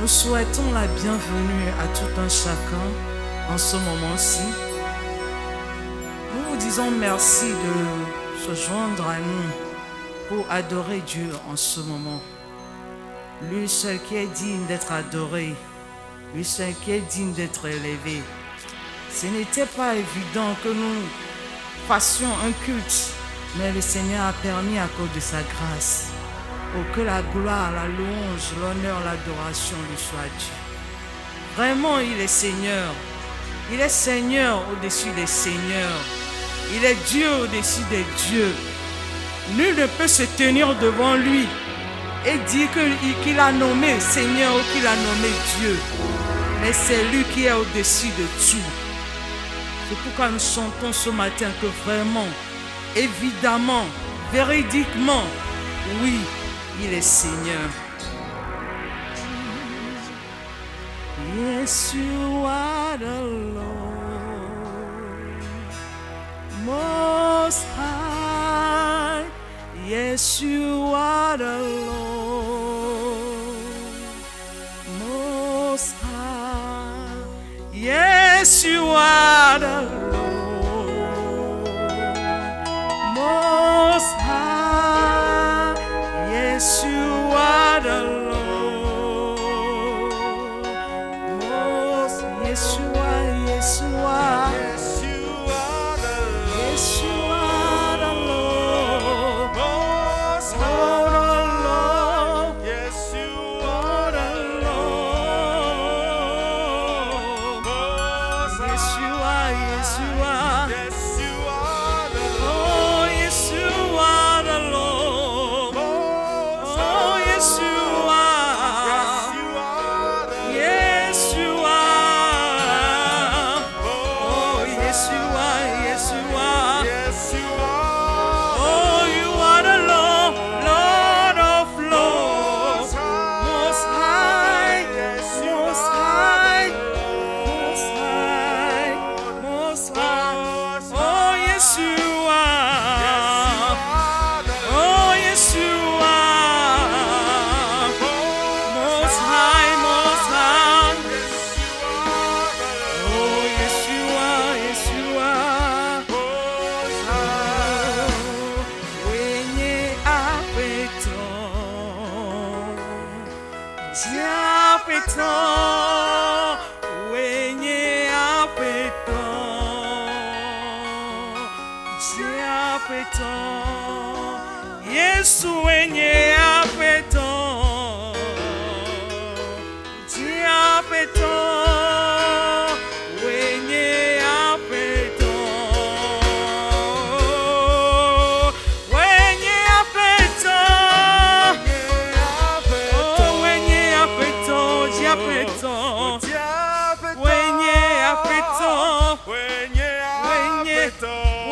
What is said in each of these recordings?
souhaitons la bienvenue à tout un chacun en ce moment-ci. Nous vous disons merci de se joindre à nous pour adorer Dieu en ce moment. Lui seul qui est digne d'être adoré, lui seul qui est digne d'être élevé. Ce n'était pas évident que nous fassions un culte, mais le Seigneur a permis à cause de sa grâce. Pour que la gloire, la louange, l'honneur, l'adoration lui soit due. Vraiment, il est Seigneur. Il est Seigneur au-dessus des seigneurs. Il est Dieu au-dessus des dieux. Nul ne peut se tenir devant lui et dire qu'il a nommé Seigneur ou qu'il a nommé Dieu. Mais c'est lui qui est au-dessus de tout. C'est pourquoi nous chantons ce matin que vraiment, évidemment, véridiquement, oui, il est Seigneur. Yes, you are the Lord, Most High. Yes, you are the Lord, Most High. Yes, you are the Lord, Most High. Yes, you are the Lord. Most, yes, you are, yes, you are. Yes, you are the Lord. Yes, you are the Lord. Most Oh, the Lord. Yes, you Oh, are the the Lord. Most Yes, you are, yes, you are. Yes, you are the Oh, yes, you are the Lord. Most Oh, yes, you are. Yes, you are the Yes, you are. Oh, yes, you are. Yes, you are. Yes, you are Oh, you are the Lord, Lord of Lords. Most High, Yes, you Most High, Most High, Most High. Oh, yes, you are. Oh, yes, you are. Most High, Most High. Oh, yes, you are. Yes, you are. Wenye apeto, diapeto. Wenye apeto, diapeto. Yesu wenye apeto, diapeto. Wenye apeto, wenye apeto. Oh, wenye apeto, diapeto. Wenye apeto, wenye,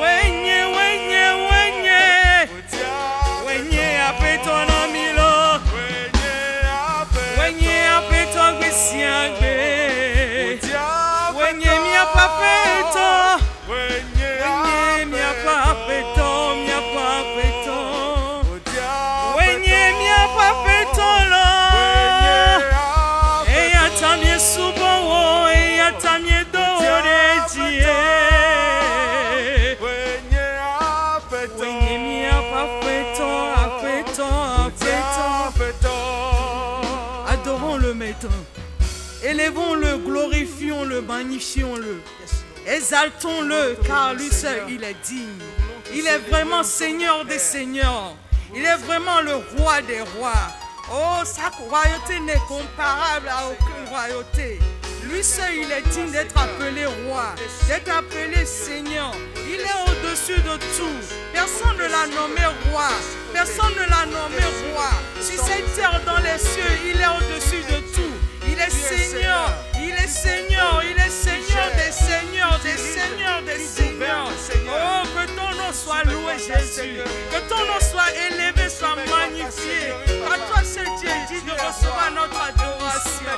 wenye, wenye, wenye. Wenye apeto na milo, wenye apeto gbesiagbe, wenye miapapeto, wenye miapapeto, miapapeto, wenye miapapeto lo. Eya tamye subowo, eya tamye doreji. Wenye miapapeto, apeto, apeto. Adorons-le maintenant. Élevons-le, glorifions-le, magnifions-le. Exaltons-le, car lui seul, il est digne. Il est vraiment Seigneur des seigneurs. Il est vraiment le roi des rois. Oh, sa royauté n'est comparable à aucune royauté. Lui seul, il est digne d'être appelé roi, d'être appelé Seigneur. Il est au-dessus de tout. Personne ne l'a nommé roi. Personne ne l'a nommé roi. Sur cette terre, dans les cieux, il est au-dessus de tout. Il est Seigneur. Il est Seigneur. Il est Seigneur des seigneurs, des seigneurs, des seigneurs. Oh, que ton nom soit loué, Jésus. Que ton nom soit élevé, soit magnifié. À toi, seul Dieu, dit de recevoir notre adoration.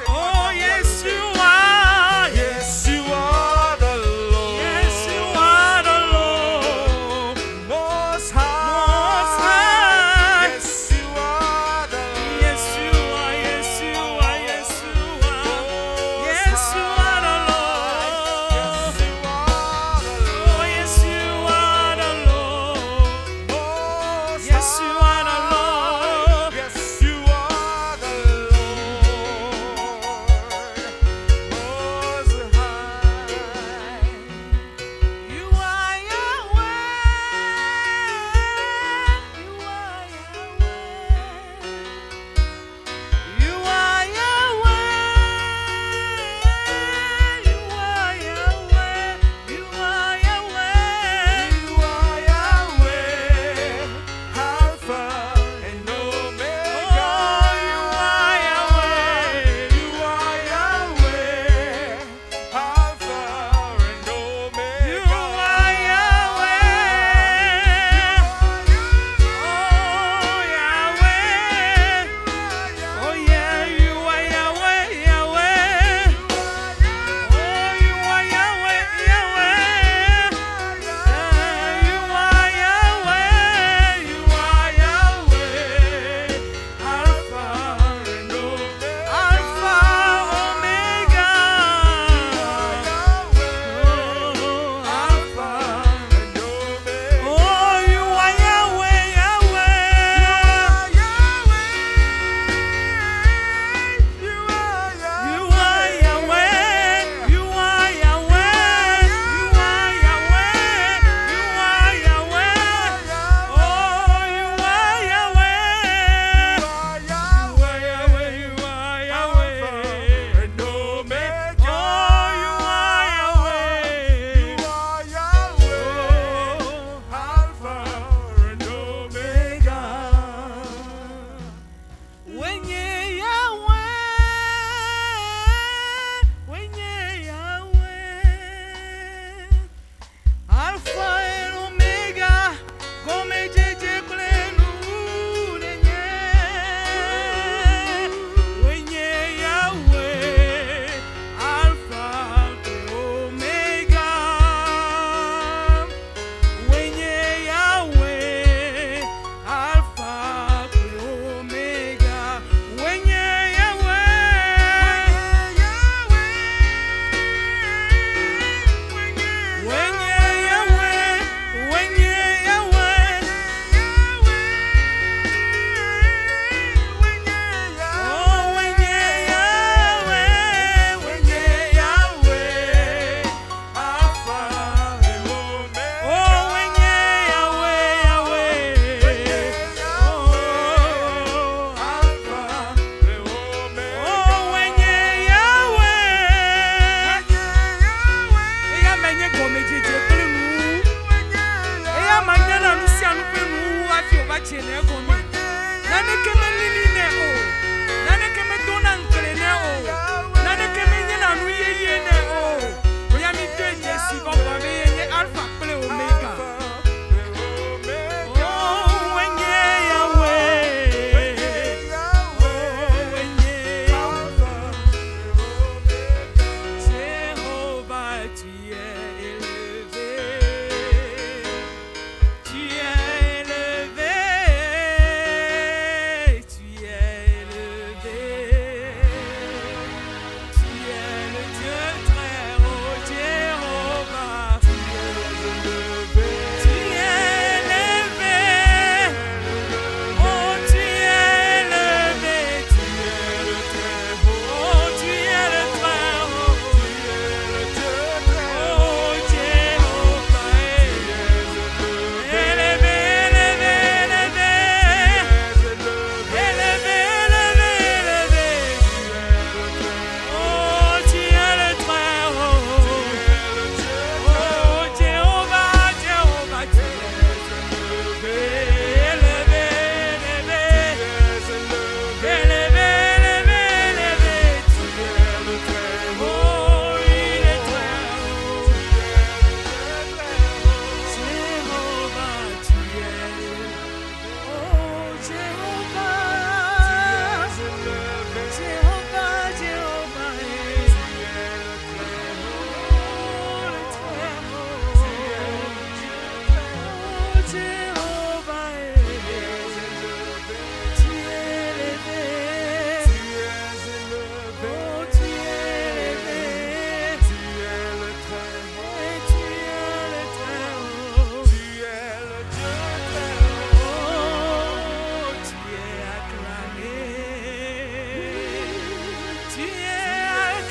Oh, yes, you are. Yes, you are the Lord. Yes, you are the Lord. Most High. Most High. Yes, you are the Yes, you are. Yes, you are. Yes,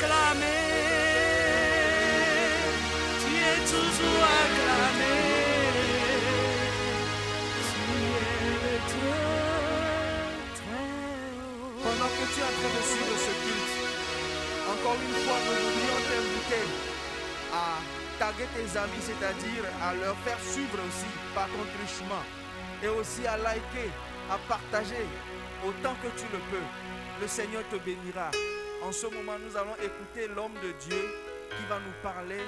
acclamé. Tu es toujours acclamé. Tu es le Dieu très haut. Pendant que tu es en train de suivre ce culte, encore une fois, nous voudrions t'inviter à taguer tes amis, c'est-à-dire à leur faire suivre aussi par ton truchement, et aussi à liker, à partager autant que tu le peux. Le Seigneur te bénira. En ce moment, nous allons écouter l'homme de Dieu qui va nous parler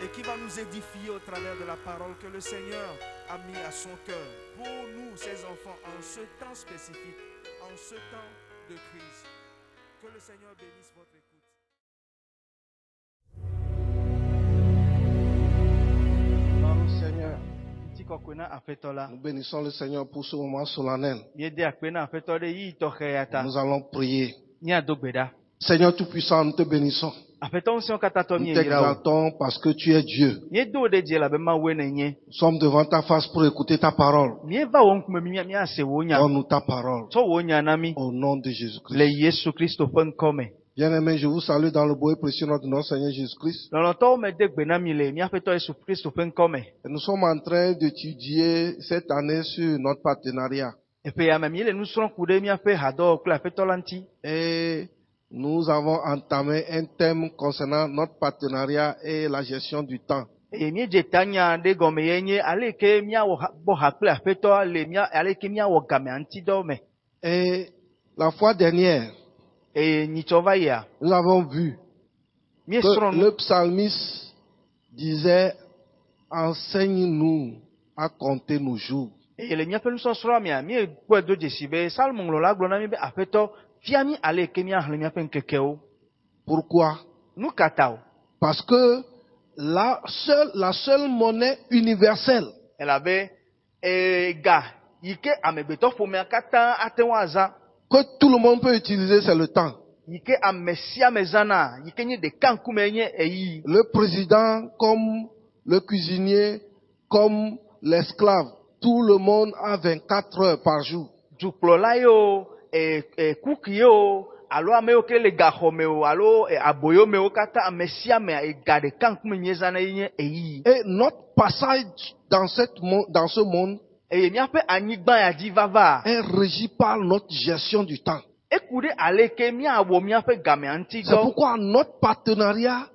et qui va nous édifier au travers de la parole que le Seigneur a mis à son cœur. Pour nous, ses enfants, en ce temps spécifique, en ce temps de crise. Que le Seigneur bénisse votre écoute. Seigneur, nous bénissons le Seigneur pour ce moment solennel. Nous allons prier. Seigneur Tout-Puissant, nous te bénissons. Nous t'exaltons parce que tu es Dieu. Nous sommes devant ta face pour écouter ta parole. Donne-nous ta parole. Au nom de Jésus-Christ. Bien-aimés, je vous salue dans le beau et précieux nom de notre Seigneur Jésus-Christ. Et nous sommes en train d'étudier cette année sur notre partenariat. Et nous avons entamé un thème concernant notre partenariat et la gestion du temps. Et la fois dernière, nous avons vu que le psalmiste disait « Enseigne-nous à compter nos jours ». Pourquoi? Parce que la seule monnaie universelle que tout le monde peut utiliser, c'est le temps. Le président, comme le cuisinier, comme l'esclave, tout le monde a 24 heures par jour. Et notre passage dans ce monde est régi par notre gestion du temps. C'est pourquoi notre partenariat,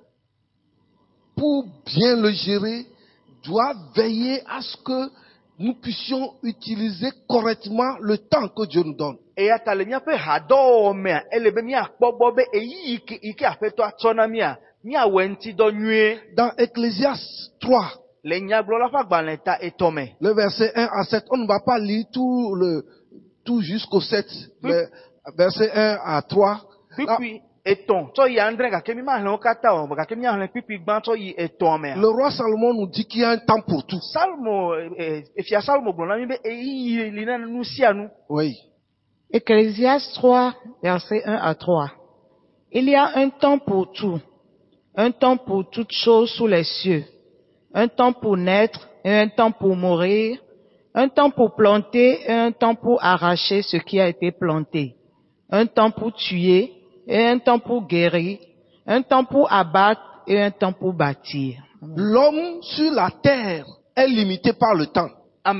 pour bien le gérer, doit veiller à ce que nous puissions utiliser correctement le temps que Dieu nous donne. Dans Ecclésiaste 3, le verset 1 à 7, on ne va pas lire tout jusqu'au 7, mais verset 1 à 3. Le roi Salomon nous dit qu'il y a un temps pour tout. Oui. Ecclésiaste 3, verset 1 à 3. Il y a un temps pour tout, un temps pour toutes choses sous les cieux, un temps pour naître et un temps pour mourir, un temps pour planter et un temps pour arracher ce qui a été planté, un temps pour tuer et un temps pour guérir, un temps pour abattre et un temps pour bâtir. L'homme sur la terre est limité par le temps. Et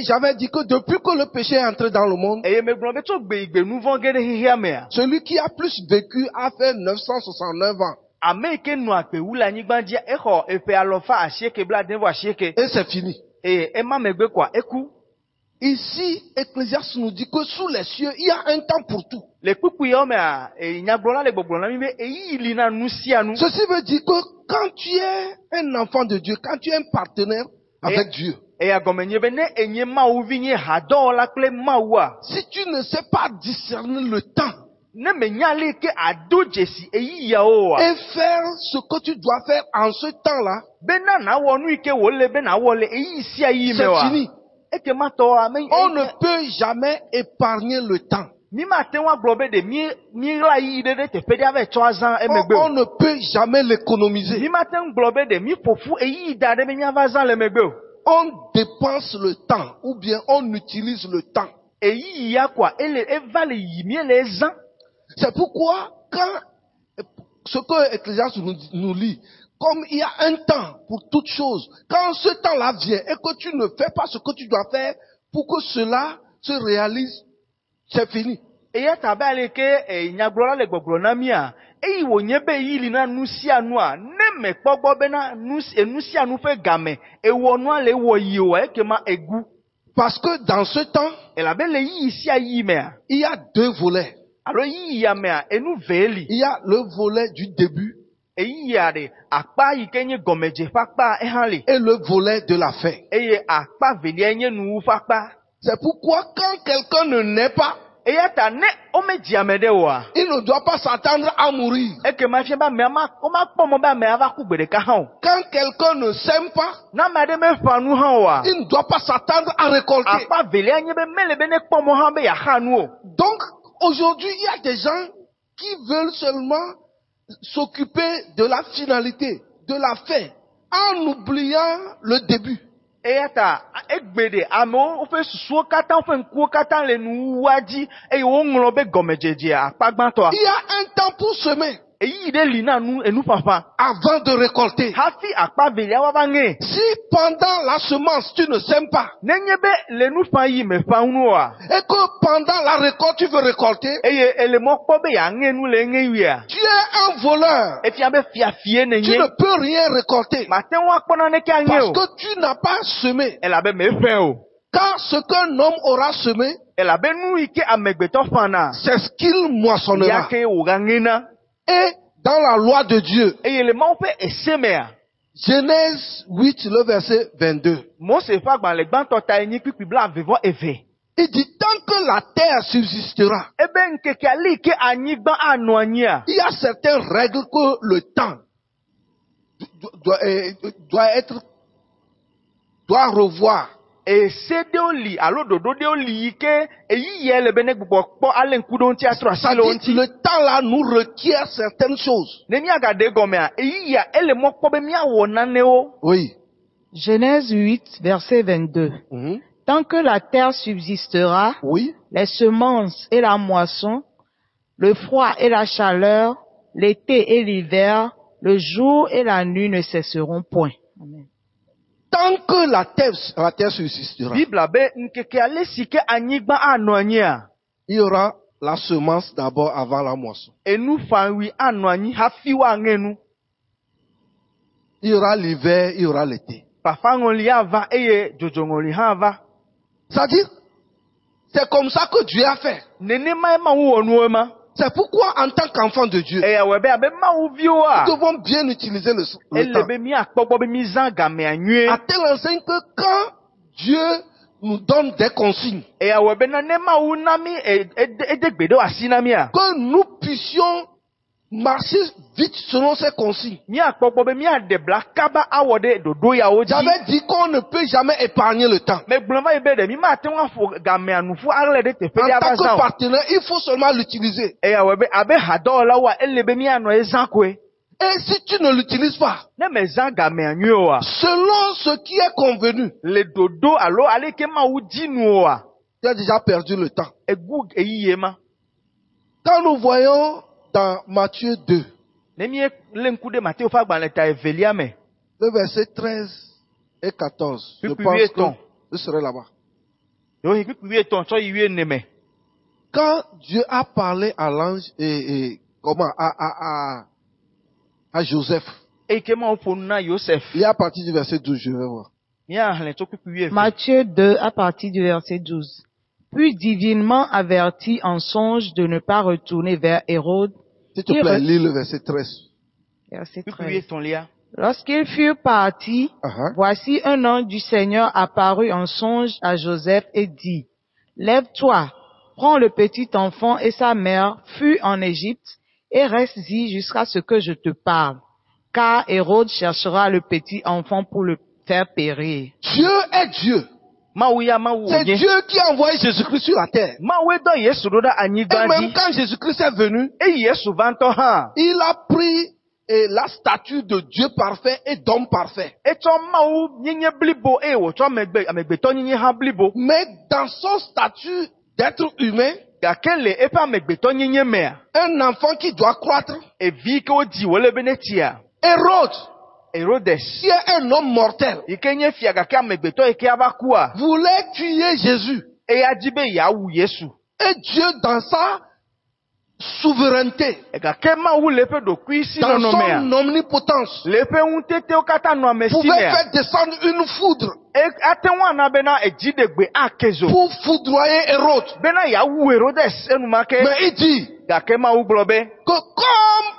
j'avais dit que depuis que le péché est entré dans le monde, celui qui a plus vécu a fait 969 ans. Et c'est fini. Ici, Ecclésiaste nous dit que sous les cieux, il y a un temps pour tout. Ceci veut dire que quand tu es un enfant de Dieu, quand tu es un partenaire avec Dieu, si tu ne sais pas discerner le temps et faire ce que tu dois faire en ce temps-là, c'est fini. On ne peut jamais épargner le temps. On ne peut jamais l'économiser. On dépense le temps ou bien on utilise le temps. C'est pourquoi, quand ce que Ecclésiaste nous lit, comme il y a un temps pour toute chose, quand ce temps-là vient et que tu ne fais pas ce que tu dois faire pour que cela se réalise, c'est fini. Eya tabale ke nyagblɔla le gbɔgblɔ na mia eyi wonye be yili na nu sia nua ne me kpɔgbɔ be na nu sia nu ƒe game ewɔ nua le wɔ yi o ekema egu. Parce que dans ce temps, Elabe le yi sia yi mea il y a deux volets. alo yi ya mea enu veli. Il y a le volet du début Eyi ya de akpa yi ke nye gɔmedze ƒe akpa ehã li. et le volet de la fin. Eye akpa velia nye nuwu ƒe akpa. C'est pourquoi quand quelqu'un ne naît pas, Eya ta ne ome dzi ame ɖe oa. il ne doit pas s'attendre à mourir. Ekema fia be amea woma kpɔ mɔ be amea va ku gbe ɖeka hã o. Quand quelqu'un ne sème pas, Na ame aɖe meƒã nu hã oa. il ne doit pas s'attendre à récolter. Akpa velia nye be mele be ne kpɔ mɔ hã be yaxa nu o. Donc, aujourd'hui, il y a des gens qui veulent seulement s'occuper de la finalité, de la fin, en oubliant le début. Eya ta egbe ɖe amewo woƒe susuwo katã woƒe ŋkuwo katã le nuwua dzi eye woŋlɔ be gɔmedzedzea akpa gbãtɔa. Il y a un temps pour semer Eyi ɖe li na enu ƒaƒã. avant de récolter. Hafi akpa velia woava ŋe. Si pendant la semence, tu ne sèmes pas, Nenye be le nu ƒã yi me ƒã nu oa. et que pendant la récolte, tu veux récolter, Eye ele mɔ kpɔ be yaŋe nu le ŋe wia. tu es un voleur. Efia be fiafie Tu ne nenye. peux rien récolter Mate ŋu akpɔ naneke aŋe parce o. que tu n'as pas semé. Elabe meƒẽ o. Car ce qu'un homme aura semé, Elabe nu yi ke amegbetɔ ƒãna. c'est ce qu'il moissonnera. Yake wògaŋena. Et dans la loi de Dieu, Eye le Mawu ƒe ese mea. Genèse 8, le verset 22, Mose ƒe agbalẽ gbãtɔ ta enyi kpikpi blaeve-vɔ-eve. il dit, tant que la terre subsistera, Ebe ŋkekea li ke anyigba anɔ anyia. il y a certaines règles que le temps doit revoir. Ese ɖewo li alo ɖoɖo ɖewo li yi ke eyi yɛ le be ne gbugbɔ kpɔ ale ŋku ɖe ŋuti atrɔ asi Ça le wo dit, ŋuti. le temps là nous requiert certaines choses. Ne miagaɖe gɔmea eyi ya ele mɔ kpɔ be miawɔ nanewo. Oui. Genèse 8, verset 22. Mhm. Tant que la terre subsistera, Oui. les semences et la moisson, le froid et la chaleur, l'été et l'hiver, le jour et la nuit ne cesseront point. Amen. Tant que la terre subsistera, Bibla be ŋkekea le si ke anyigba anɔ anyia. il y aura la semence d'abord avant la moisson. Enu ƒãwi anɔ anyi hafi woaŋe nu. Il y aura l'hiver, il y aura l'été. Fafaŋɔli ava eye dzodzɔŋɔli hã va. C'est-à-dire, c'est comme ça que Dieu a fait. Nenema Mawu wɔ nuwo ma. C'est pourquoi, en tant qu'enfant de Dieu, Eya wɔ be abe Mawuviwo a. nous devons bien utiliser le Ele temps. be miakpɔ gbɔ be mizã gamea nyuie. À telle enseigne que quand Dieu nous donne des consignes, Eya wɔ be na ne Mawu na mi ede gbe ɖe asi na mia. que nous puissions marcher vite selon ces consignes. Miakpɔ gbɔ be miaɖe bla kaba awɔ ɖe ɖoɖo yawo dzi. J'avais dit qu'on ne peut jamais épargner le temps. Megblɔ va yi be ɖe mi mate ŋu afɔ gamea nufu ale ɖe teƒe En ɖe tant ava que zã o. partenaire, il faut seulement l'utiliser. Eya wɔ be abe hadɔwɔlawoa ele be mianɔ ezã koe. Et si tu ne l'utilises pas, Ne mezã gamea nyuie oa. selon ce qui est convenu, Le ɖoɖo alo ale ke Mawu dzi nu oa. tu as déjà perdu le temps. Egu eyiye ma. Quand nous voyons dans Matthieu 2, Ne mie le ŋku ɖe Mateo ƒe agbalẽ ta evelia me. le verset 13 et 14, je Puis pense huit que ans. je serai là-bas. Yewohi kpikpi 8 tsɔ yi 9 me. Quand Dieu a parlé à l'ange et comment à Joseph, Eyi ke Mawu ƒo nu na Yosef. il est à partir du verset 12, je vais voir. Míahlẽ tso kpikpi 8. Matthieu 2 à partir du verset 12. Puis divinement averti en songe de ne pas retourner vers Hérode, S'il te plaît, lis le verset 13. verset Kpikpi 13. 8 lia. Lorsqu'ils furent partis, Uh-huh. voici un ange du Seigneur apparut en songe à Joseph et dit, lève-toi, prends le petit enfant et sa mère, fuis en Égypte et reste-y jusqu'à ce que je te parle, car Hérode cherchera le petit enfant pour le faire périr. Dieu est Dieu. Mawu ya Mawu C'est wònye. Dieu qui a envoyé Jésus-Christ sur la terre. Mawu dɔ Yesu ɖo ɖe Et anyigba même dzi. quand Jésus-Christ est venu, Eyi Yesu va ŋutɔ hã. il a pris la statue de Dieu parfait et d'homme parfait. Etsɔ Mawu nyenye blibo eye wòtsɔ amegbetɔ nyenye hã blibo. Mais dans son statut d'être humain, Gakele epa megbeto nyenye mea. Un enfant qui doit croître. Evi ke odi wole benetia. Hérode, Herodes. qui est un homme mortel, Ikenye fia gake megbeto eke abakua. voulait tuer Jésus. E adibe ya wu Yesu. Et Dieu, dans sa souveraineté, Gake ma wu lepe do kuisi dans no son mea. omnipotence, Lepe untete okata no pouvait amesimea. faire descendre une foudre E atenwa na bena ejidegbe akezo. pour foudroyer Hérode. Bena ya wu Herodes enumake. Mais il dit Gake ma wu globe. que comme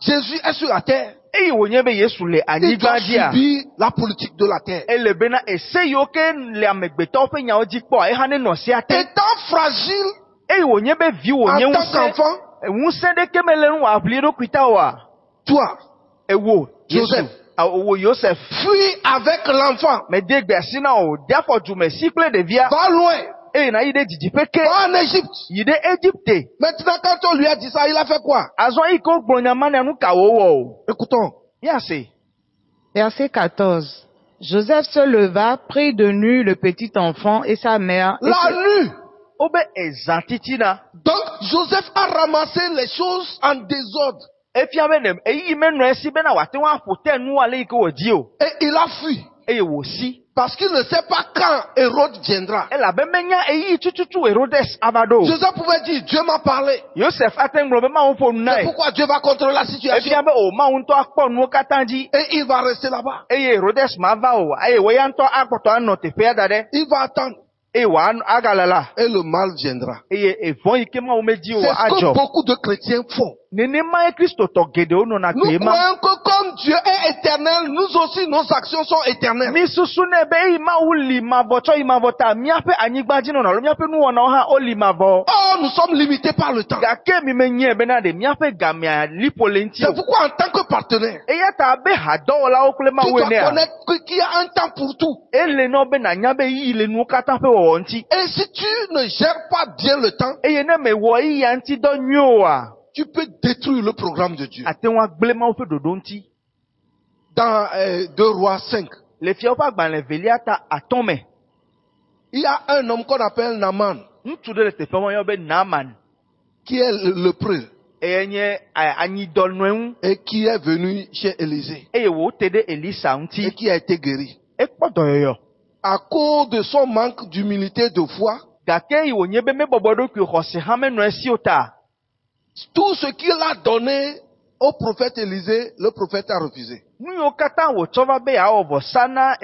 Jésus est sur la terre, E wonyebe Yesu le il doit anyigadia. subir la politique de la terre. Ele bena eseyo ke le amegbeto pe nya oji po e hane no si ate. Étant fragile E wonyebe vi wonye en tant wuse. qu'enfant, Wuse de kemele nu ablido kwita wa. toi, Ewo Joseph. Yesu. Owo Joseph. fuis avec l'enfant. Me de gbesi na o therefore jume siple de via. Va loin. E na ide didi peke. Va en Égypte. Yide Egypte. Maintenant, quand on lui a dit ça, il a fait quoi? Azon iko gbronya mane nu ka wo. Écoutons. Ya se. Verset 14. Joseph se leva, prit de nu le petit enfant et sa mère. Et La nuit. Obe ezantitina. Donc, Joseph a ramassé les choses en désordre. E fia benem e yi menu esi bena wate wa fote nu ale iko odio. Et il a fui. E wo si. Parce qu'il ne sait pas quand Hérode viendra. E la be menya e yi tututu Herodes abado. Joseph pouvait dire, Dieu m'a parlé. Joseph atengro be ma won C'est nai. pourquoi Dieu va contrôler la E situation. fia be o ma won to akpo nu katanji. Et il va rester là-bas. E Herodes ma va o. E we ya nto akpoto ano te fe dade. Il va attendre. E wa agalala. Et le mal viendra. E von ike ma o meji o C'est ce que ajo. beaucoup de chrétiens font. Nene ma e Kristo to gede o no na Nous klema. croyons que comme Dieu est éternel, nous aussi nos actions sont éternelles. Mi susu ne be ima uli ma vocho ima vota mi ape anyigbaji no na lo mi ape nu wona ha oli ma vo. Or, nous sommes limités par le temps. Gake mi menye be na de mi ape gamia lipolenti. C'est pourquoi en tant que partenaire, E ya ta be hado la okule ma tu dois wene a. connaître qu'il y a un temps pour tout. Ele no be na nya be yi le nu kata pe wo nti. Et si tu ne gères pas bien le temps, E ye na me wo yi ya nti do nyo a. tu peux détruire le programme de Dieu. Atenwa gble ma ofe dodo nti. Dans 2 Rois 5, Le fia pa gban le veliata atome. il y a un homme qu'on appelle Naaman, Ntu de le te famo yo be Naaman. qui est le lépreux E nye anyi dol noen. et qui est venu chez Élisée E ye wo te de Elisa et nti. qui a été guéri. E kpoto yo. À cause de son manque d'humilité de foi, Gake yi wo nye be me bobodo ku khose ha me no esi ota. tout ce qu'il a donné au prophète Élisée, le prophète a refusé. Nu yo kata wo tsova be ya ovo sana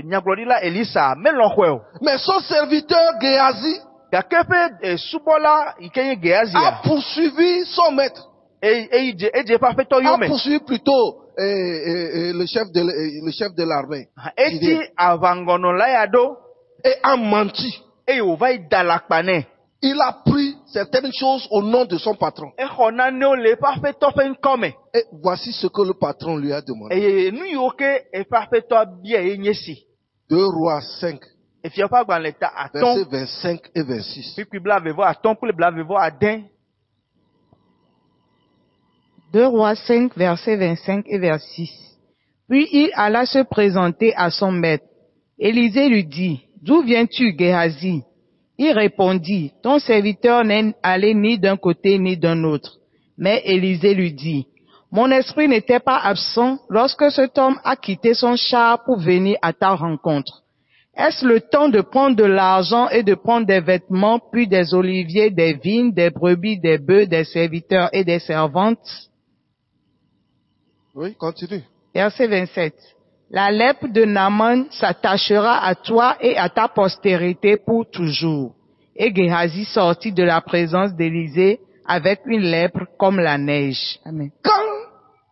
nyaglodila Elisa me lo hwe. Mais son serviteur Géasi Gake pe subola ikenye a Geazia. poursuivi son maître, Eje pa feto a yome. poursuivi plutôt le chef de l'armée. Eti avangono la ya do. Et a menti. E o vai dalakpane. Il a pris certaines choses au nom de son patron. E khona ne o le pa feto fe nkome. Et voici ce que le patron lui a demandé. E nu yo ke e pa feto bia enyesi. 2 Rois 5, E fia pa gban leta aton. versets 25 et 26. Puis blavevo aton pour le blavevo aden. 2 Rois 5, verset 25 et verset 6. Puis il alla se présenter à son maître. Élisée lui dit, « D'où viens-tu, Géasi ?» Il répondit, « Ton serviteur n'est allé ni d'un côté ni d'un autre. » Mais Élisée lui dit, « Mon esprit n'était pas absent lorsque cet homme a quitté son char pour venir à ta rencontre. Est-ce le temps de prendre de l'argent et de prendre des vêtements, puis des oliviers, des vignes, des brebis, des bœufs, des serviteurs et des servantes ?» Oui, continue. Verset 27. La lèpre de Naaman s'attachera à toi et à ta postérité pour toujours. Et Géasi sortit de la présence d'Élisée avec une lèpre comme la neige. Amen. Quand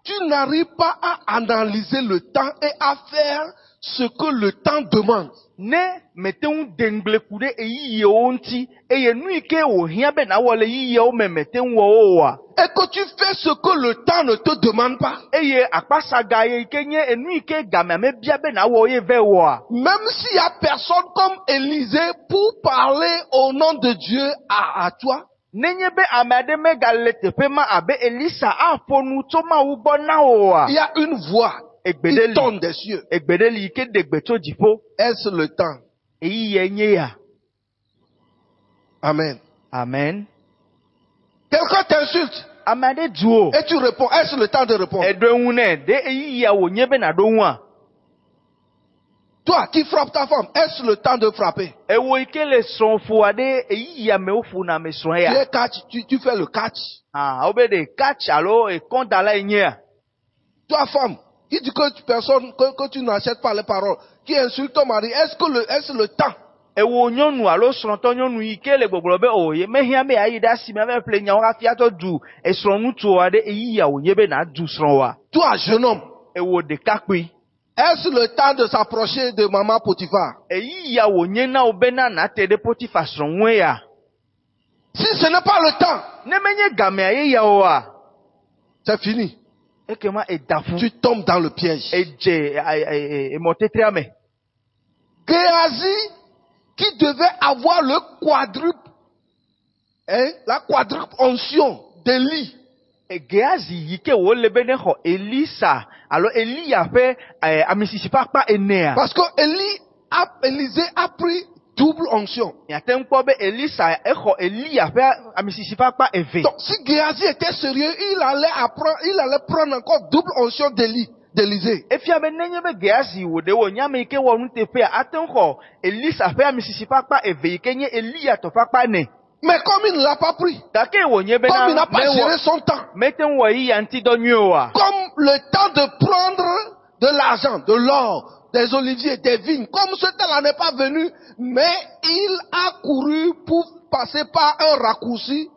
tu n'arrives pas à analyser le temps et à faire ce que le temps demande, Ne mete un dengle kude e yiye onti. E ye nu ike o hia be na wole yiye o me mete un wo wa. et que tu fais ce que le temps ne te demande pas, E ye akpasa ga ye ike nye e nu ike game me bia be na wo ye ve wa. même s'il y a personne comme Élisée pour parler au nom de Dieu à toi, Nenye be amade me galete pe ma abe Elisa afonu to ma ubo na wa. il y a une voix qui Egbedeli. tombe des cieux. Egbedeli ike degbeto dipo. Est-ce le temps? E yiye nye ya. Amen. Amen. Quelqu'un t'insulte Amade duo. et tu réponds. Est-ce le temps de répondre? Edwene de eyi ya wo nyebe na do nwa. Toi qui frappes ta femme, est-ce le temps de frapper? Ewo ikele sonfo ade eyi ya me ofu na me son Tu ya. es catch, tu fais le catch. Ah, obede catch alo e kondala enya. Toi femme, qui dit que tu n'achètes pas les paroles, qui insulte ton mari, est-ce le temps? Ewo nyonu alo sonto nyonu ikele gbogbobe oye mehia me ayi da si me me ple nya wa fia to du e sonu to ade eyi ya wo nyebe na du son wa. Toi jeune homme, Ewo de kakpi. est-ce le temps de s'approcher de maman Potiphar? Eyi ya wo nyena obena na te de Potiphar son we ya. Si ce n'est pas le temps, Ne menye game ayi ya wa. c'est fini. Ekema e dafu. Tu tombes dans le piège. E motetre ame. Géasi, qui devait avoir le quadruple, la quadruple onction d'Élie, Geazi yike wo lebe ne ho Elisa. Alors Eli a fait amisisi pa enea. parce que Élisée a pris double onction. Ya tempo be Elisa e ho Eli a fait amisisi pa eve. Donc si Géasi était sérieux, il allait prendre encore double onction d'Élisée. Efia be nenye be Geazi wo de wo nyame ike wo nu tefe aten ho Elisa fait amisisi pa eve ike nye Eli a to pa ne. Mais comme il ne l'a pas pris, Dake wo nye be comme il na n'a pas géré son temps, meten wo yi anti do nyoa. comme le temps de prendre de l'argent, de l'or, des oliviers, des vignes, comme ce temps-là n'est pas venu, mais il a couru pour passer par un raccourci,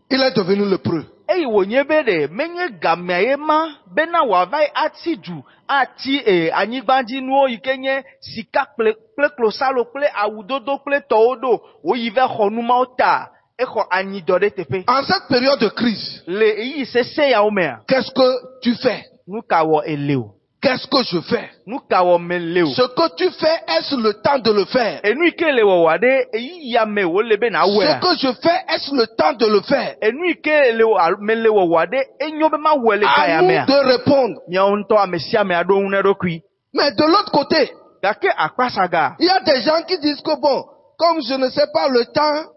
il est devenu lépreux. Eyi wo nye be de menye game ma bena wa vai ati du ati anyigbanji nuo ikenye sika ple klosalo ple awudodo ple toodo wo yi ve khonuma ota e kho anyi dode tefe En cette période de crise, le eyi se ya omea qu'est-ce que tu fais? nu kawo eleo Qu'est-ce que je fais? nu kawo meleo Ce que tu fais, est-ce le temps de le faire? enu ikele wo wade eyi ya me wo lebe na Ce wea que je fais, est-ce le temps de le faire? enu ikele mele wo wade enyo be ma wele À kaya nous mea de répondre. nya onto amesia me ado une dokui Mais de l'autre côté, gake akpasaga il y a des gens qui disent que bon, comme je ne sais pas le temps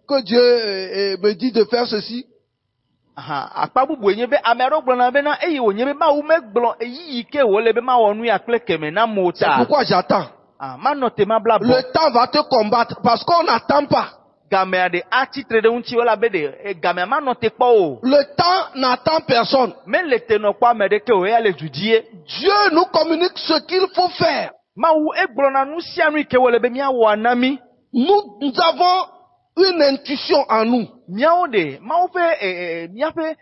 que Dieu me dit de faire ceci, aha akpa bubu enye be amero gbona be na eyi onye be ma wo megblon eyi ike wo le be ma wonu ya kle keme na c'est mota pourquoi j'attends. ah ma note ma bla bo Le temps va te combattre parce qu'on n'attend pas. game ade ati trede unchi wala be de game ma note po o Le temps n'attend personne. me le te no kwa me de ke o ya le judie Dieu nous communique ce qu'il faut faire. ma wo egblona nu sia nu ike wo le be mia wo anami Nous avons une intuition en nous. miawo de ma wo fe mia fe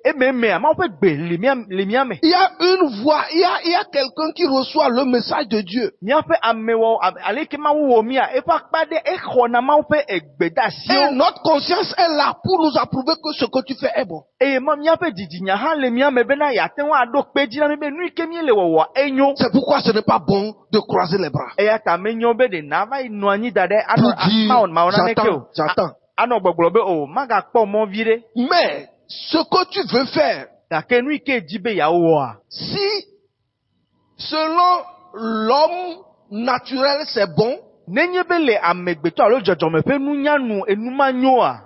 ememe ma wo fe gbe le mia me Il y a une voix, il y a quelqu'un qui reçoit le message de Dieu. mia fe amewo aleke ma wo mia e fa kpa de e khona ma wo fe egbeda si Et o notre conscience est là pour nous approuver que ce que tu fais est bon. eye ma miaƒe dzidzinya hã le miame bena yeate ŋu aɖo kpe dzi na mi be nu yi ke mi le wɔwɔ enyo C'est pourquoi ce n'est pas bon de croiser les bras. eya ta menyo be ɖe nava yi nɔ anyi da ɖe Pour dire, mawɔ naneke o j'attends. anɔ gbɔgblɔ be o magakpɔ mɔ vi ɖe Mais ce que tu veux faire, gake nu yi ke dzi be yeawɔa si selon l'homme naturel c'est bon, nenye be le amegbetɔ alo dzɔdzɔme ƒe nunyanu enuma nyoa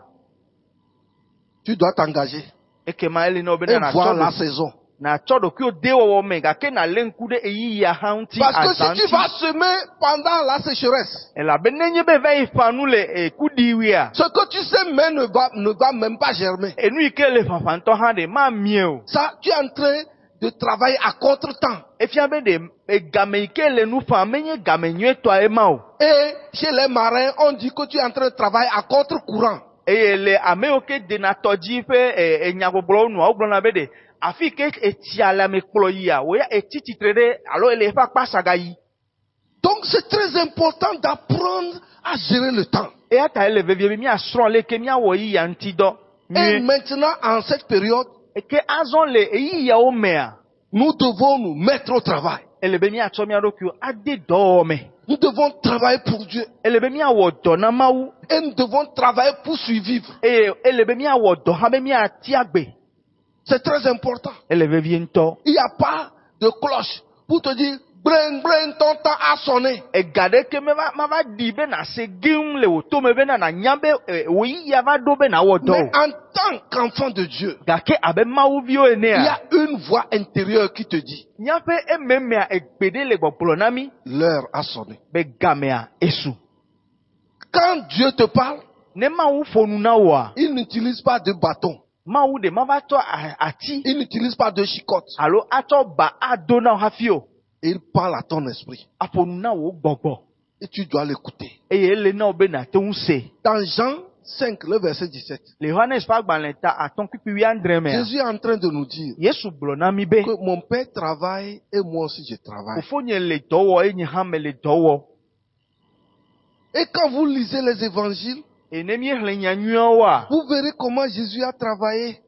tu dois t'engager ekema ele na wo et bena voir la saison. natsɔ ɖokuiwo de wɔwɔ me gake nale ŋku ɖe eyiya hã ŋuti Parce que si azã tu vas ŋuti semer pendant la sécheresse, elabe nenye be va yi fa nu le kuɖiwia ce que tu sèmes ne va même pas germer. enu yi ke le fafantɔ hã ɖe ma mie o Ça, tu es en train de travailler à contre-temps. efia be ɖe game yi ke le nu fam menye game nyuietɔa ema o Et chez les marins, on dit que tu es en train de travailler à contre-courant. eye le ame yiwo ke dena tɔdzi ƒe enyagbɔgblɔwo nua wogblɔna be ɖe afi ke etsia le ame kplɔ yia wòya etsi tsitre ɖe alo ele eƒe akpa saga yi Donc c'est très important d'apprendre à gérer le temps. eya ta ele vevie be miasrɔ̃ leke miawɔ yiya ŋuti dɔ Et nyuie maintenant, en cette période, ke azɔ le eyiyawo mea nous devons nous mettre au travail. ele be miatsɔ mia ɖokuiwo ade dɔwɔme Nous devons travailler pour Dieu. ele be miawɔ dɔ na Mawu Et nous devons travailler pour survivre. eye ele be miawɔ dɔ hã be miati agbe C'est très important. ele vevie ŋutɔ Il n'y a pas de cloche pour te dire Bring, ton temps a sonné. Egade ke me va di be na se gim le oto me be na nyambe oyi ya va do be na wodo. Mais en tant qu'enfant de Dieu, Gake abe mawu bio ene il y a. a une voix intérieure qui te dit, Nyape ememe a egbede le gbopolo nami l'heure a sonné. be game a esu. Quand Dieu te parle, Ne mawu fonu na wa. il n'utilise pas de bâton. Mawu de ma va to ati. Il n'utilise pas de chicotte. Alo ato ba adona hafio. Il parle à ton esprit. Afonu na wo gbogbo. Et tu dois l'écouter. Eye le na obe na te unse. Dans Jean 5, le verset 17, Le Johannes pa gbalenta aton pipi wi andreme. Jésus est en train de nous dire Yesu gblɔ na mi be. que mon Père travaille et moi aussi je travaille. Fofo nye le dɔ wɔ eye hã me le dɔ wɔ. Et quand vous lisez les évangiles, Ene mi xlẽ nyanyuiawo wa. vous verrez comment Jésus a travaillé.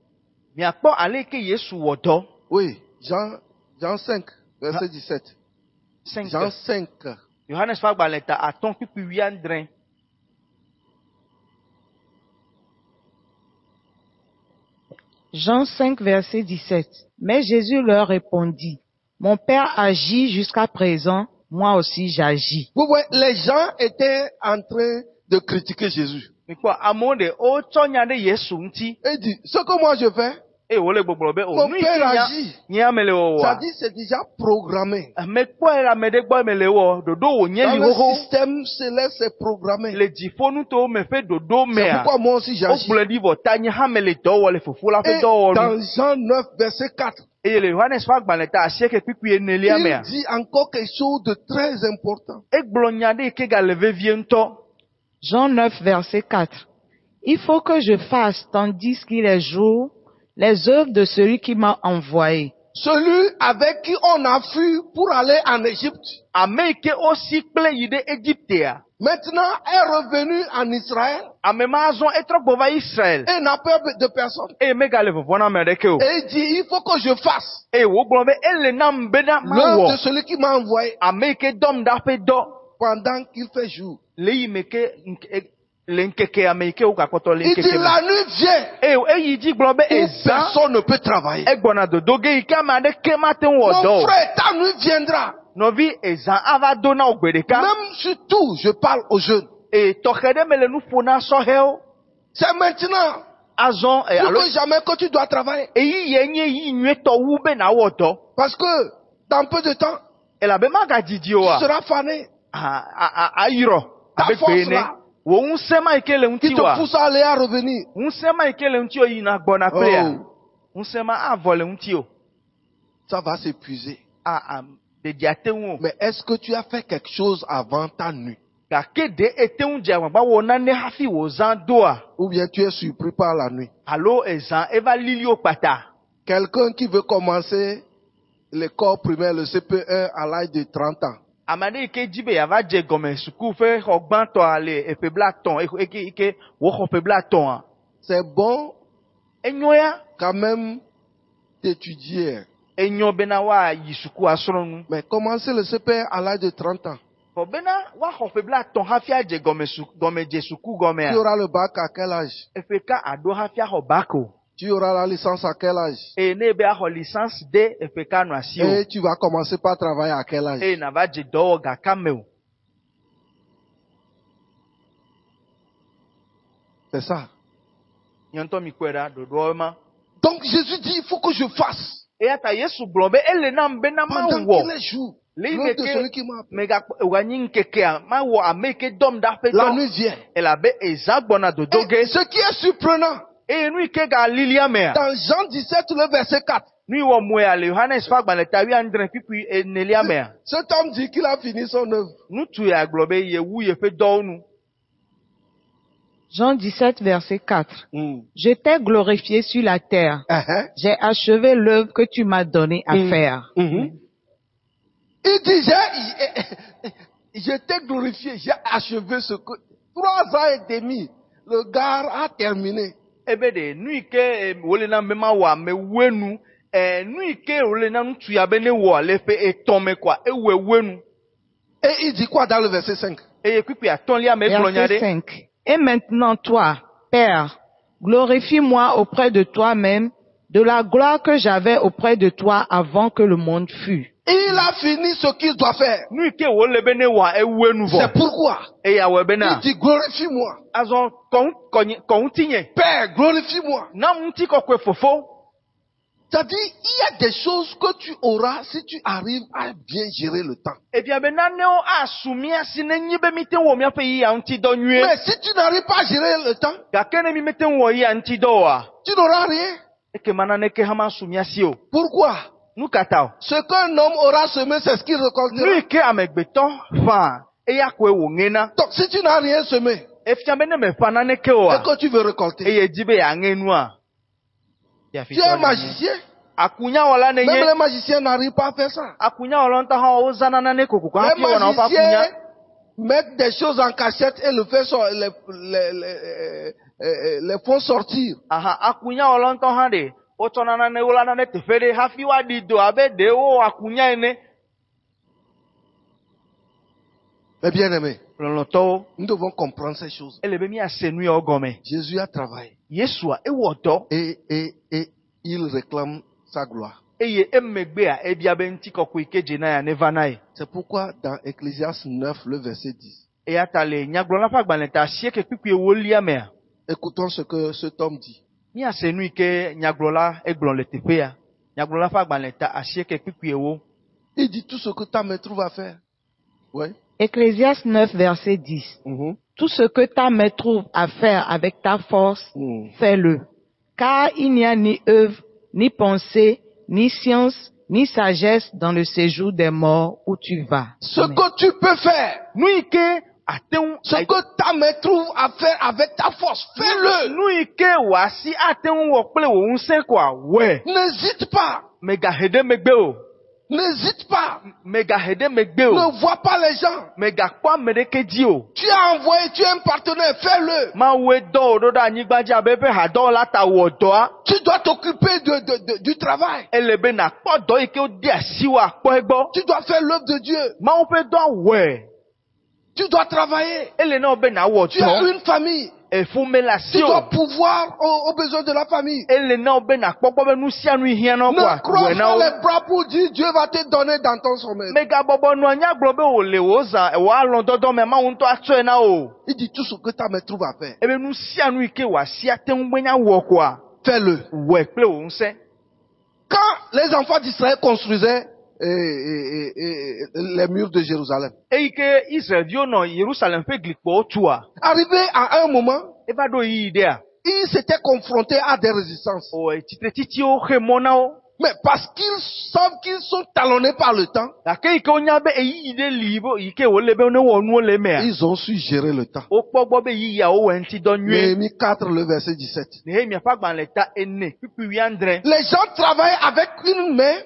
Miakpɔ ale ke Yesu wɔ dɔ. Oui, Jean 5, verset 17. Jean 5. Johannes fa gbalẽta aton pipi wi andre. Jean 5, verset 17. Mais Jésus leur répondit, mon Père agit jusqu'à présent, moi aussi j'agis. Vous voyez, les gens étaient en train de critiquer Jésus. Mikpɔ amewo de wotsɔ nya ɖe Yesu ŋuti. Et il dit, ce que moi je fais, Eye wole gbɔgblɔ be mon nu yi Père ke agit. nye ame le wɔ Ça wa. dit, c'est déjà programmé. Ame kpɔe le ame ɖe gbɔ me le wɔ. Ɖoɖo wònye Dans li le xoxo. système céleste, c'est programmé. Le dziƒonutowo me ƒe ɖoɖo C'est mea. pourquoi moi aussi j'agis. Wogblɔ ɖi vɔ ta nye hã me le dɔ wɔ le fofo la ƒe Et dɔwɔnu. dans Jean 9, verset 4, Eye le Johannes ƒe agbalẽ ta 9:4 mea. il dit encore quelque chose de très important. Egblɔ nya ɖe yi ke gale vevie ŋutɔ. Jean 9, verset 4. Il faut que je fasse, tandis qu'il est jour, les œuvres de celui qui m'a envoyé. Celui avec qui on a fui pour aller en Égypte, Ame yi ke wosi kple yi ɖe Egyptea. maintenant est revenu en Israël Ame ma zɔ etrɔ gbɔ va Israel. et n'a peur de personne. Eye megale vɔvɔ na ame ɖeke o. Et il dit, il faut que je fasse Eye wogblɔ be ele nam be na l'œuvre de mawɔ. celui qui m'a envoyé Ame yi ke dɔm ɖa ƒe dɔ. pendant qu'il fait jour. Le yi me ke le ŋkeke ame yi ke wogakpɔtɔ le Il dit, ŋkeke me. la nuit vient Eye eyi dzi gblɔ be où ezã. personne ne peut travailler. Egbɔna dodo ge yi ke ame aɖeke mate ŋu wɔ dɔ Mon o. frère, ta nuit viendra. Nɔvi ezã ava do na wo gbe ɖeka. Même surtout, je parle aux jeunes. Eye tɔxɛ ɖe me le nu ƒo na sɔhɛwo. C'est maintenant, Azɔ plus alo que jamais, que tu dois travailler. eyi yɛ nye yi nyuietɔ wu be na wɔ dɔ. Parce que dans peu de temps, Elabe magadidi o tu wa. seras fané. Ayirɔ Ta abe force gbe ne. là. Wo ŋusẽ ma yi ke le Qui ŋuti te wa. pousse à aller à revenir. Ŋusẽ ma yi ke le ŋuti o yina gbɔna kplea. Oh, Ŋusẽ ma avɔ le ŋuti o. ça va s'épuiser. Ɖeɖi ate ŋu o. Mais est-ce que tu as fait quelque chose avant ta nuit? Gake ɖe ete ŋu dze agbagba wɔ nane hafi wò zã doa. Ou bien tu es surpris par la nuit? Alo ezã eva lili wo kpata. Quelqu'un qui veut commencer l'école primaire, le CP1 à l'âge de 30 ans. Ame aɖe yi ke dzi be yeava dze gɔme suku ƒe xɔ gbãtɔa le eƒe blaetɔ̃ yi ke wòxɔ ƒe blaetɔ̃a. C'est bon Enyo ya. quand même d'étudier. Enyo bena woayi suku asrɔ̃ nu. Mais commencer le CP1 à l'âge de 30 ans. Xɔ bena woaxɔ ƒe blaetɔ̃ hafi adze gɔmedze suku Tu gɔmea. auras le bac à quel âge? Eƒe ka aɖo hafi axɔ bako. Tu auras la licence à quel âge? Eye ne be axɔ licence de eƒe ka nɔ asi o. Et tu vas commencer par travailler à quel âge? Eye nava dze dɔ wɔ gaka me o. C'est ça. Nyɔntɔ mi kpɔe ɖa ɖoɖoawo ma. Donc Jésus dit, il faut que je fasse. Eya ta Yesu gblɔ be ele nam be na Pendant qu'il mawɔ. est jour. Le yi L'heure de me celui ke qui m'a appelé. wòanyi ŋkekea mawɔ ame yi ke dɔm ɖa ƒe La dɔ. nuit vient. Elabe ezã gbɔna dodo Et ge. ce qui est surprenant, Eye nu yi ke galilia mea. dans Jean 17, le verset 4, Nu yi wɔ moea le Johannes ƒe agbalẽ ta 9:4 mea. cet homme dit qu'il a fini son œuvre. Ŋutsu ya gblɔ be yewu yeƒe dɔwo nu. Jean 17, verset 4. Mm. Je t'ai glorifié sur la terre. Uh-huh. J'ai achevé l'œuvre que tu m'as donnée à faire. Mhm. Il dit, je t'ai glorifié, j'ai achevé ce que... 3 ans et demi, le gars a terminé. Ebe de nu yi ke wòle na be ma wɔ amewue nu. Nu yi ke wòle na ŋutsu ya be ne wɔ le ƒe etɔ̃ me koa ewɔe wue nu. Et il dit quoi dans le verset 5? Eye kpikpi atɔ̃lia me gblɔ nya Verset ɖe. 5. Et maintenant, toi, Père, glorifie-moi auprès de toi-même de la gloire que j'avais auprès de toi avant que le monde fût. Il a fini ce qu'il doit faire. Nu ike wo le be ne wa ewu enu vo. C'est pourquoi E ya we be il na. dit glorifie-moi. Azon kon tinye. Père, glorifie-moi. Na mti kokwe fofo. C'est-à-dire, il y a des choses que tu auras si tu arrives à bien gérer le temps. E bia be na ne o asumi asi ne nyi be miten wo mi afa yi ya nti do nwie. Mais si tu n'arrives pas à gérer le temps, Ga kene mi miten wo yi ya nti do wa. tu n'auras rien. Eke mana ne ke hama asumi asi o. Pourquoi? Nu kata o. Ce qu'un homme aura semé, c'est ce qu'il Nu récoltera. ike amegbeto fa. E ya kwe wo ngena. Donc, si tu n'as rien semé E fia be ne me fa na ne ke o et a. que tu veux récolter, E ye jibe ya ngenu a. Ya tu es un fito. magicien. Akunya wala ne Même ye. les magiciens n'arrivent pas à faire ça. Akunya wala nta ha o zana na ne koko. Ha Les fi wona ofa magiciens kunya. mettent des choses en cachette et le les font sortir. Aha, akunya wala nta ha de. O tona na ne wala na ne tefere. Ha fi wa di do abe de o akunya ene. Mais bien aimé, Loloto. nous devons comprendre ces choses. Elebe mi asenu ya ogome. Jésus a travaillé Yesua ewo do. et il réclame sa gloire. Eye emegbe a ebia be nti kokko ikeje na ya neva nai. C'est pourquoi dans Ecclésiaste 9, le verset 10, E ya tale nyaglo na fa gbalenta sie ke pipi ewo lia me a. écoutons ce que cet homme dit. Mi asenu ike nyaglo la eglon le tepe ya. Nyaglo la fa gbalenta asie ke pipi ewo. Il dit tout ce que ta main trouve à faire. Oui. Ecclésiaste 9, verset 10. Tout ce que ta main trouve à faire avec ta force, fais-le. Car il n'y a ni œuvre, ni pensée, ni science, ni sagesse dans le séjour des morts où tu vas. Ce Amen. que tu peux faire, Nu ike aten ce que ta main trouve à faire avec ta force, fais-le. Nu ike wasi aten wo ple wo nse kwa we. N'hésite pas. Mega hede megbe o. N'hésite pas. Mega hede megbe o. Ne vois pas les gens. Mega kwa medeke di o. Tu as envoyé, tu es un partenaire, fais-le. Ma we do do da anyigbaji abepe ha do la ta wo do a. Tu dois t'occuper du travail. Elebe na kpo do ike o di asiwa kpo egbo. Tu dois faire l'œuvre de Dieu. Ma o pe do we. Tu dois travailler. Ele na obe na wo Tu as do. une famille. E fu me la Tu si o. dois pouvoir aux besoins de la famille. Ele na obe na kpokpo be nu sia nu hia no kwa. Ne croise We na pas o. les bras pour dire Dieu va te donner dans ton sommeil. Mega bobo nu anya glo be o le wo za e wa lon dodo me ma won to ato e na o. Il dit tout ce que ta main trouve à faire. Ebe nu sia nu ike wa sia te ngbenya wo kwa. Fais-le. We ple wo nse. Quand les enfants d'Israël construisaient les murs de Jérusalem, E ike Israel dio no Jerusalem fe glikpo otu a. arrivé à un moment, E ba do yi ide a. ils s'étaient confrontés à des résistances. O e titi o he mona o. Mais parce qu'ils savent qu'ils sont talonnés par le temps, La ke ike onya be e yi ide libo ike wo le be ne wo nu o le me a. ils ont su gérer le temps. O kpogbo be yi ya o we nti do nwe. Néhémie 4, le verset 17. Nehemia fa gban le ta ene pipi wi andre. Les gens travaillaient avec une main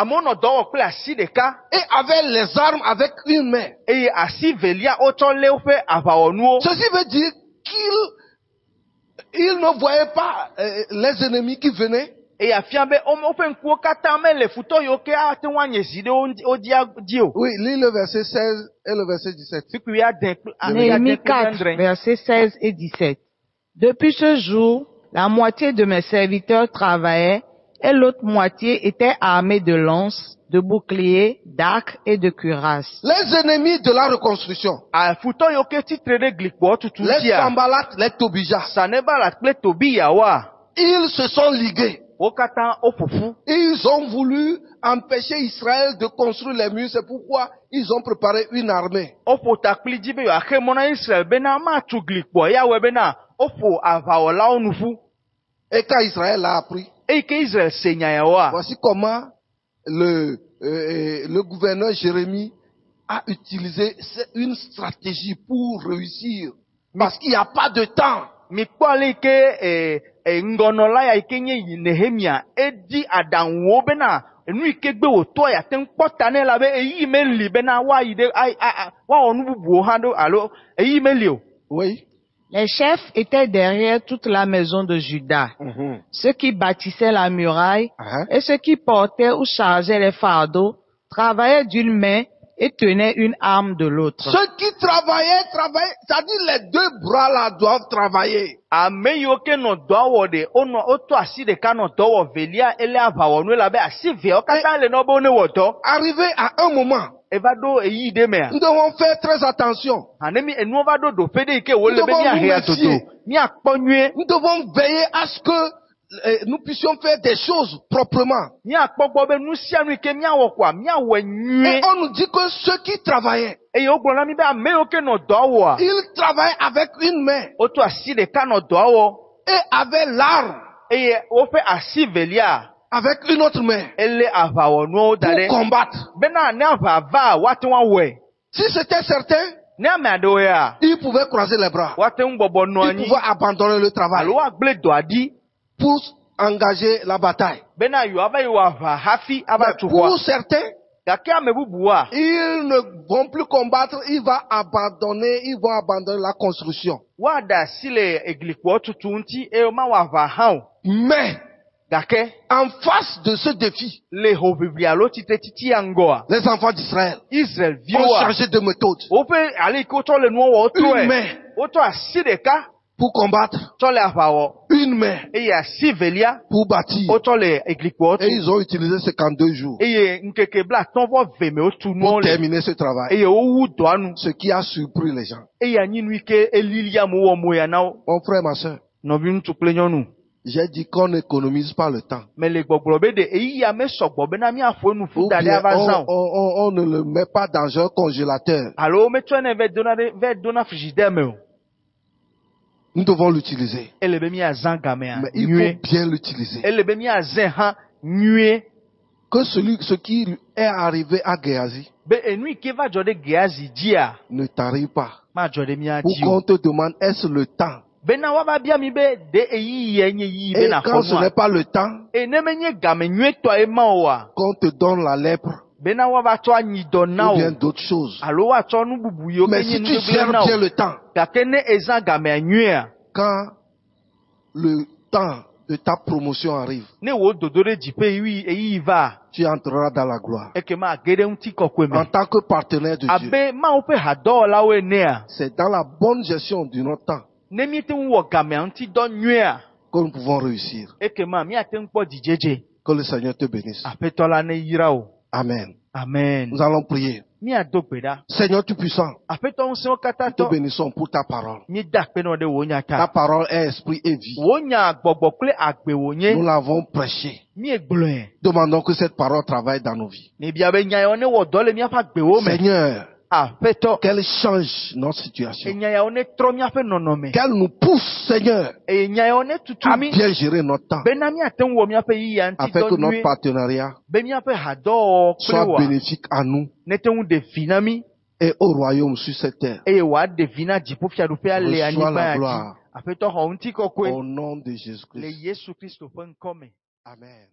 Amono do wo ple asi de ka. et avaient les armes avec une main. E asi velia o to le o fe avawonu o. Ceci veut dire qu'ils ne voyaient pas les ennemis qui venaient. E afia be o fe nkuo kata me le futo yo ke a te wanye si de o di o. Oui, lis le verset 16 et le verset 17. Pipi wi aden. Néhémie 4, versets 16 et 17. Depuis ce jour, la moitié de mes serviteurs travaillaient et l'autre moitié était armée de lances, de boucliers, d'arcs et de cuirasses. Les ennemis de la reconstruction, A futo yo ke titre de glikpo tutu les dia. Sambalat, les Tobija, Saneba la ple tobi ya wa. ils se sont ligués. O kata o fufu. Et ils ont voulu empêcher Israël de construire les murs. C'est pourquoi ils ont préparé une armée. O fo takpli jibe yo ake mona Israel bena ma tu glikpo ya we bena o fo avaola onufu. Et quand Israël a appris, E ke Israel senya ya wa. voici comment le gouverneur Jérémie a utilisé une stratégie pour réussir. Parce qu'il n'y a pas de temps. Mi kwale ke ngonola ya ikenye Nehemia edi adanwo bena enu ikegbe wo to ya ten pota ne la be eyi me li bena wa ide wa onu bubu ha do alo eyi me li o. Oui. Les chefs étaient derrière toute la maison de Juda, ceux qui bâtissaient la muraille et ceux qui portaient ou chargeaient les fardeaux travaillaient d'une main et tenait une arme de l'autre. Ceux qui travaillaient, c'est-à-dire les deux bras là doivent travailler. Ame yiwo ke nɔ dɔ wɔ de, woto asi ɖeka nɔ dɔ wɔ, velia ele aʋawɔnu la be asi veawo katã le nɔ be wone wɔ dɔ. Arrivé à un moment, Eva ɖo eyi ɖe mea. nous devons faire très attention. Hanemi enuwo va ɖo ɖoƒe ɖe yi ke wole be miahe adodo, miakpɔ nyuie. Nous devons veiller à ce que nous puissions faire des choses proprement. Miakpɔ gbɔ be nu sia nu yi ke miawɔ koa, miawɔe Et nyuie. on nous dit que ceux qui travaillaient, Eye wogblɔ na mi be ame yiwo ke nɔ dɔ wɔa, ils travaillent avec une main woto asi ɖeka nɔ dɔ wɔ, et avec l'arme, eye woƒe asi velia avec une autre main ele aʋawɔnuwo da pour ɖe. combattre. Bena ne aʋa va woate ŋu awɔe. Si c'était certain, Ne ame aɖewo ya, ils pouvaient croiser les bras. woate ŋu bɔbɔ nɔ Ils anyi pouvaient abandonner le travail alo woagblẽ dɔa ɖi pour engager la bataille. bena yewoava yi wɔ aʋa hafi ava Mais tu pour xɔa. certains, Gake ame bubua, ils ne vont plus combattre, ils vont abandonner la construction. woaɖe asi le eglikpoa tutu ŋuti eye womawɔ aʋa hã o. Mais, Gake en face de ce défi, le hoʋiʋli alo titretiti ya ŋgɔa, les enfants d'Israël ont Israelviwoa, changé de méthode. woƒe ale yi ke wotsɔ le nuwo wɔ Une wotrɔe. main Wotsɔ asi ɖeka pour combattre, tsɔ le aʋa wɔ une main eye asi velia pour bâtir. wotsɔ le eglikpoa Et tu. ils ont utilisé 52 jours Eye ŋkeke blaatɔ̃-vɔ-ve me wotu nuwo pour le. terminer ce travail. Eye wowu dɔa nu. Ce qui a surpris les gens. Eye anyi nu yi ke elili amewo wɔ moya na wo. Mon frère, ma soeur, Nɔvi ŋutsu kple nyɔnu. j'ai dit qu'on n'économise pas le temps. Me le gbɔgblɔ be ɖe eyi ya me sɔgbɔ bena miafɔ enu fu Ou da ɖe bien ava zã o. on ne le met pas dans un congélateur. Alo metsɔnɛ va dona frigidaire me o. Nous devons l'utiliser. Ele be miazã gamea Mais il nyuie. faut bien l'utiliser. Ele be miazẽ hã nyuie. Que ce qui est arrivé à Géasi Be enu yi ke va dzɔ ɖe Gehazi dzia, ne t'arrive pas. madzɔ ɖe mia Pour dzi qu'on o. te demande, est-ce le temps? Bena woava bia mi be ɖe eyiyi nye yiyi Et bena quand xɔ ce n'est nua. pas le temps, E ne menye game nyuietɔ ema oa, qu'on te donne la lèpre bena woava tsɔ anyidɔ na ou o. bien d'autres choses. Alo woatsɔ nu bubu yiwo Mais ke nye si tu nugbegblẽ gères na bien o. le temps, Gake ne ezã gamea nyuia, quand le temps de ta promotion arrive, ne wo dodo ɖe dziƒe eyiyi va, tu entreras dans la gloire. ekema age ɖe ŋutikɔkɔe En me. tant que partenaire de Dieu, Abe Mawu ƒe hadɔwɔlawo enea, c'est dans la bonne gestion de notre temps ne miete ŋu wɔ gamea ŋuti dɔ nyuia, que nous pouvons réussir. ekema miate ŋu kpɔ dzidzedze. Que le Seigneur te bénisse. Aƒetɔ la ne yra o. Amen. Amen. Nous allons prier. Miado gbe ɖa. Seigneur Tout-Puissant, Aƒetɔ ŋusẽwo katã nous te tɔ. bénissons pour ta parole. Míeda akpenɔ ɖe wò nya Ta ta. parole est esprit et vie. Wò nya gbɔgbɔ kple agbe Nous wònye. l'avons prêché. Míegblɔe. Demandons que cette parole travaille dans nos vies. Mebia be nya yawo ne wɔ dɔ le míaƒe agbewo me. Seigneur, Aƒetɔ. qu'elle change notre situation. Enya yawo ne trɔ míaƒe nɔnɔme. Qu'elle nous pousse, Seigneur, Eye nya yawo ne tutu à mí. bien gérer notre temps. Bena míate ŋu wɔ míaƒe yiya ŋuti Afin que dɔ notre nyuie. partenariat Be míaƒe hadɔwɔwɔ kple soit wòa bénéfique à nous nete ŋu ɖe vi na mí. et au royaume sur cette terre. Eye wòaɖe vi na dziƒofiaɖuƒea le Reçois anyigba la ya dzi. gloire Aƒetɔ xɔ ŋutikɔkɔe au nom de le Jésus-Christ. Yesu Kristo ƒe ŋkɔ me. Amen.